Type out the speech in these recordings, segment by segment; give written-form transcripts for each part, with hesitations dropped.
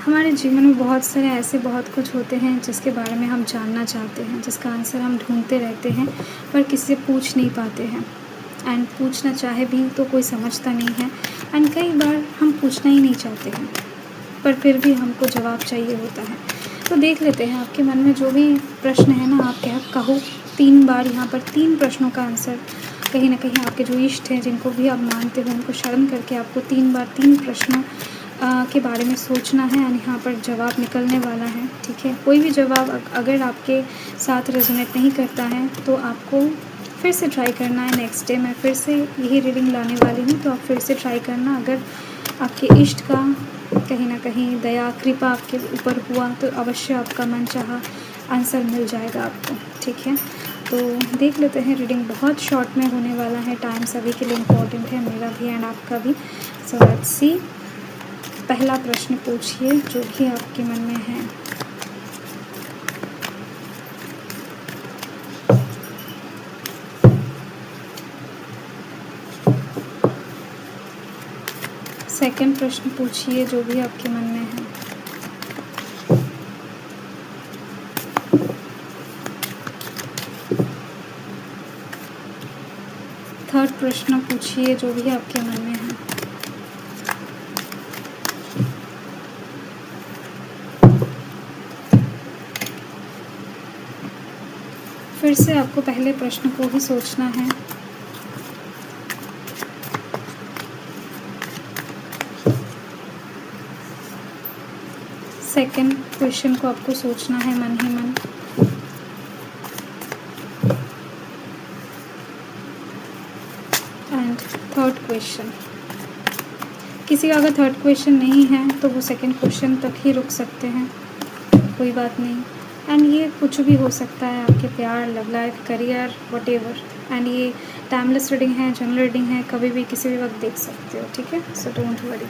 हमारे जीवन में बहुत सारे ऐसे बहुत कुछ होते हैं जिसके बारे में हम जानना चाहते हैं, जिसका आंसर हम ढूंढते रहते हैं पर किसी से पूछ नहीं पाते हैं। एंड पूछना चाहे भी तो कोई समझता नहीं है। एंड कई बार हम पूछना ही नहीं चाहते हैं पर फिर भी हमको जवाब चाहिए होता है। तो देख लेते हैं आपके मन में जो भी प्रश्न है ना, आप क्या कहो 3 बार यहाँ पर 3 प्रश्नों का आंसर कहीं ना कहीं आपके जो इष्ट हैं, जिनको भी आप मानते हो, उनको शर्म करके आपको 3 बार 3 प्रश्नों के बारे में सोचना है। और यहाँ पर जवाब निकलने वाला है, ठीक है। कोई भी जवाब अगर आपके साथ रेजोनेट नहीं करता है तो आपको फिर से ट्राई करना है। नेक्स्ट डे मैं फिर से यही रीडिंग लाने वाली हूँ, तो आप फिर से ट्राई करना। अगर आपके इष्ट का कहीं ना कहीं दया कृपा आपके ऊपर हुआ तो अवश्य आपका मनचाहा आंसर मिल जाएगा आपको, ठीक है। तो देख लेते हैं, रीडिंग बहुत शॉर्ट में होने वाला है। टाइम सभी के लिए इम्पोर्टेंट है, मेरा भी एंड आपका भी। So let's see. पहला प्रश्न पूछिए जो भी आपके मन में है। सेकंड प्रश्न पूछिए जो भी आपके मन में है। थर्ड प्रश्न पूछिए जो भी आपके मन में है। फिर से आपको पहले प्रश्न को ही सोचना है। सेकंड क्वेश्चन को आपको सोचना है मन ही मन। एंड थर्ड क्वेश्चन, किसी का अगर थर्ड क्वेश्चन नहीं है तो वो सेकंड क्वेश्चन तक ही रुक सकते हैं, कोई बात नहीं। एंड ये कुछ भी हो सकता है, आपके प्यार, love life, career, whatever. And ये टाइमलेस रीडिंग है, जनरल रीडिंग है, कभी भी किसी भी वक्त देख सकते हो, ठीक है। So don't worry.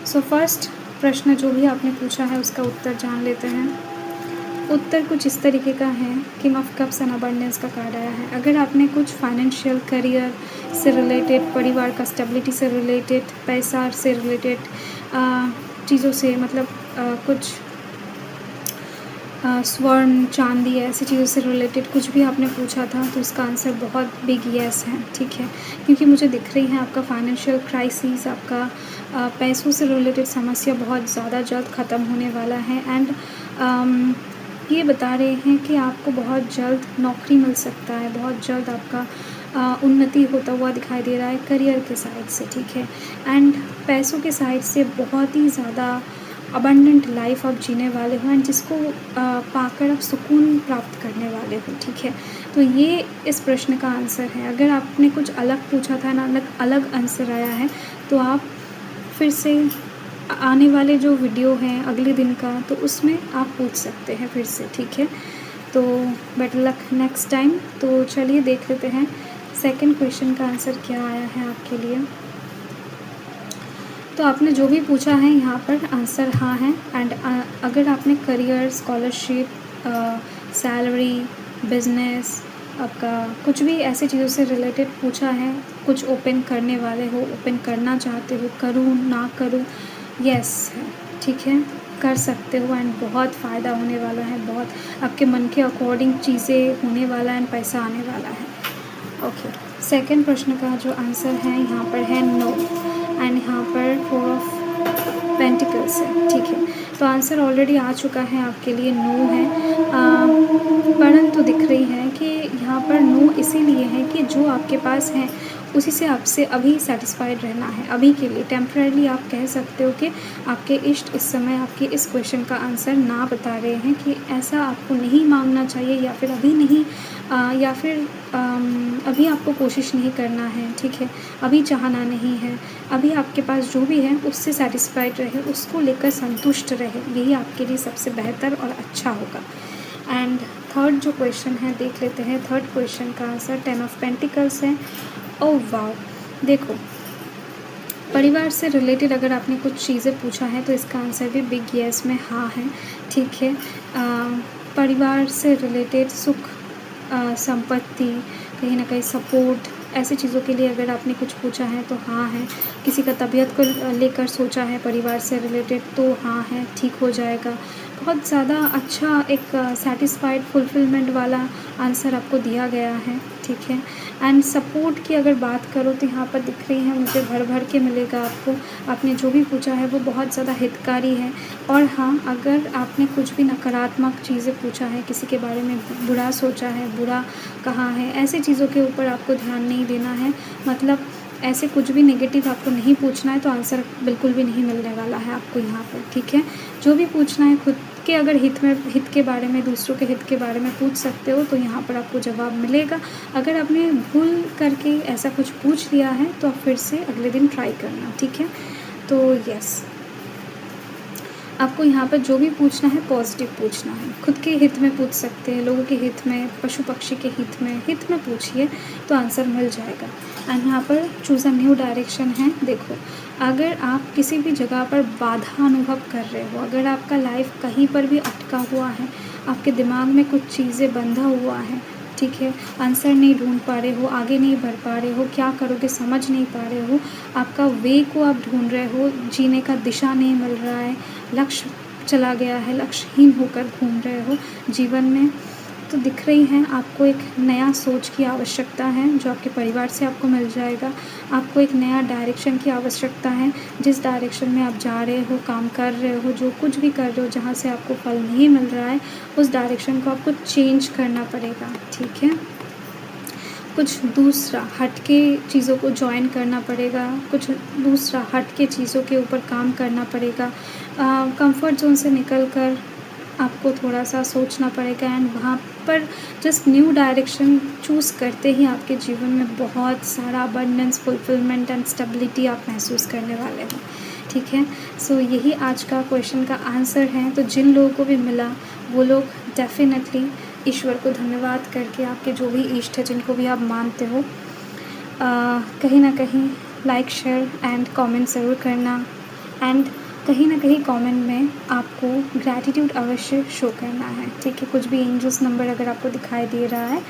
So first प्रश्न जो भी आपने पूछा है उसका उत्तर जान लेते हैं। उत्तर कुछ इस तरीके का है, king of cups and abundance का कार्ड आया है। अगर आपने कुछ फाइनेंशियल, करियर से रिलेटेड, परिवार का स्टेबिलिटी से रिलेटेड, पैसा से रिलेटेड चीज़ों से, मतलब कुछ स्वर्ण, चांदी, ऐसी चीज़ों से रिलेटेड कुछ भी आपने पूछा था तो इसका आंसर बहुत बिग येस है, ठीक है। क्योंकि मुझे दिख रही है आपका फाइनेंशियल क्राइसिस, आपका पैसों से रिलेटेड समस्या बहुत ज़्यादा जल्द ख़त्म होने वाला है। एंड ये बता रहे हैं कि आपको बहुत जल्द नौकरी मिल सकता है, बहुत जल्द आपका उन्नति होता हुआ दिखाई दे रहा है करियर के साइड से, ठीक है। एंड पैसों के साइड से बहुत ही ज़्यादा अबंडेंट लाइफ आप जीने वाले हो, एंड जिसको पाकर आप सुकून प्राप्त करने वाले हो, ठीक है। तो ये इस प्रश्न का आंसर है। अगर आपने कुछ अलग पूछा था ना, अलग आंसर आया है, तो आप फिर से आने वाले जो वीडियो हैं अगले दिन का, तो उसमें आप पूछ सकते हैं फिर से, ठीक है। तो बेटर लक नेक्स्ट टाइम। तो चलिए देख लेते हैं सेकंड क्वेश्चन का आंसर क्या आया है आपके लिए। तो आपने जो भी पूछा है यहाँ पर आंसर हाँ है। एंड अगर आपने करियर, स्कॉलरशिप, सैलरी, बिजनेस, आपका कुछ भी ऐसी चीज़ों से रिलेटेड पूछा है, कुछ ओपन करने वाले हो, ओपन करना चाहते हो, करूँ ना करूँ, यस है, ठीक है, कर सकते हो। एंड बहुत फ़ायदा होने वाला है, बहुत आपके मन के अकॉर्डिंग चीज़ें होने वाला है एंड पैसा आने वाला है, ओके। सेकंड प्रश्न का जो आंसर है यहाँ पर है नो। एंड यहाँ पर 4 ऑफ पेंटिकल्स है, ठीक है। तो आंसर ऑलरेडी आ चुका है आपके लिए, नो है। परंतु दिख रही है कि यहाँ पर नो इसीलिए है कि जो आपके पास है उसी से आपसे अभी सेटिस्फाइड रहना है, अभी के लिए। टेम्परेली आप कह सकते हो कि आपके इष्ट इस समय आपके इस क्वेश्चन का आंसर ना बता रहे हैं कि ऐसा आपको नहीं मांगना चाहिए, या फिर अभी नहीं, या फिर अभी आपको कोशिश नहीं करना है, ठीक है। अभी चाहना नहीं है, अभी आपके पास जो भी है उससे सेटिस्फाइड रहे, उसको लेकर संतुष्ट रहे, यही आपके लिए सबसे बेहतर और अच्छा होगा। एंड थर्ड जो क्वेश्चन है देख लेते हैं। थर्ड क्वेश्चन का आंसर 10 ऑफ पेंटिकल्स है। ओह वाओ, देखो परिवार से रिलेटेड अगर आपने कुछ चीज़ें पूछा है तो इसका आंसर भी बिग येस में हाँ है, ठीक है। परिवार से रिलेटेड सुख, संपत्ति, कहीं ना कहीं सपोर्ट, ऐसी चीज़ों के लिए अगर आपने कुछ पूछा है तो हाँ है। किसी का तबीयत को लेकर सोचा है परिवार से रिलेटेड, तो हाँ है, ठीक हो जाएगा। बहुत ज़्यादा अच्छा एक सैटिस्फाइड फुलफिलमेंट वाला आंसर आपको दिया गया है, ठीक है। एंड सपोर्ट की अगर बात करो तो यहाँ पर दिख रही है मुझे भर भर के मिलेगा आपको। आपने जो भी पूछा है वो बहुत ज़्यादा हितकारी है। और हाँ, अगर आपने कुछ भी नकारात्मक चीज़ें पूछा है, किसी के बारे में बुरा सोचा है, बुरा कहा है, ऐसी चीज़ों के ऊपर आपको ध्यान नहीं देना है। मतलब ऐसे कुछ भी नेगेटिव आपको नहीं पूछना है, तो आंसर बिल्कुल भी नहीं मिलने वाला है आपको यहाँ पर, ठीक है। जो भी पूछना है खुद के अगर हित के बारे में, दूसरों के हित के बारे में पूछ सकते हो, तो यहाँ पर आपको जवाब मिलेगा। अगर आपने भूल करके ऐसा कुछ पूछ लिया है तो आप फिर से अगले दिन ट्राई करना, ठीक है। तो यस, आपको यहाँ पर जो भी पूछना है पॉजिटिव पूछना है। खुद के हित में पूछ सकते हैं, लोगों के हित में, पशु पक्षी के हित में पूछिए तो आंसर मिल जाएगा। एंड यहाँ पर चूज़ अ न्यू डायरेक्शन है। देखो, अगर आप किसी भी जगह पर बाधा अनुभव कर रहे हो, अगर आपका लाइफ कहीं पर भी अटका हुआ है, आपके दिमाग में कुछ चीज़ें बंधा हुआ है, ठीक है, आंसर नहीं ढूंढ पा रहे हो, आगे नहीं बढ़ पा रहे हो, क्या करोगे समझ नहीं पा रहे हो, आपका वे को आप ढूंढ रहे हो, जीने का दिशा नहीं मिल रहा है, लक्ष्य चला गया है, लक्ष्यहीन होकर घूम रहे हो जीवन में, तो दिख रही हैं आपको एक नया सोच की आवश्यकता है जो आपके परिवार से आपको मिल जाएगा। आपको एक नया डायरेक्शन की आवश्यकता है, जिस डायरेक्शन में आप जा रहे हो, काम कर रहे हो, जो कुछ भी कर रहे हो, जहाँ से आपको फल नहीं मिल रहा है, उस डायरेक्शन को आपको चेंज करना पड़ेगा, ठीक है। कुछ दूसरा हट के चीज़ों को जॉइन करना पड़ेगा, कुछ दूसरा हट के चीज़ों के ऊपर काम करना पड़ेगा। कंफर्ट जोन से निकल कर आपको थोड़ा सा सोचना पड़ेगा। एंड वहाँ पर जस्ट न्यू डायरेक्शन चूज़ करते ही आपके जीवन में बहुत सारा अबंडेंस, फुलफिलमेंट एंड स्टेबिलिटी आप महसूस करने वाले हो, ठीक है। सो यही आज का क्वेश्चन का आंसर है। तो जिन लोगों को भी मिला वो लोग डेफिनेटली ईश्वर को धन्यवाद करके, आपके जो भी इष्ट है जिनको भी आप मानते हो, कहीं ना कहीं लाइक, शेयर एंड कमेंट ज़रूर करना। एंड कहीं ना कहीं कमेंट में आपको ग्रैटिट्यूड अवश्य शो करना है, ठीक है। कुछ भी एंजल्स नंबर अगर आपको दिखाई दे रहा है,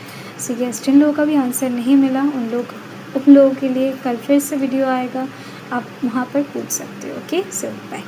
सो यस, जिन लोगों का भी आंसर नहीं मिला उन लोगों के लिए कल फिर से वीडियो आएगा, आप वहाँ पर पूछ सकते हो। ओके, सो बाय।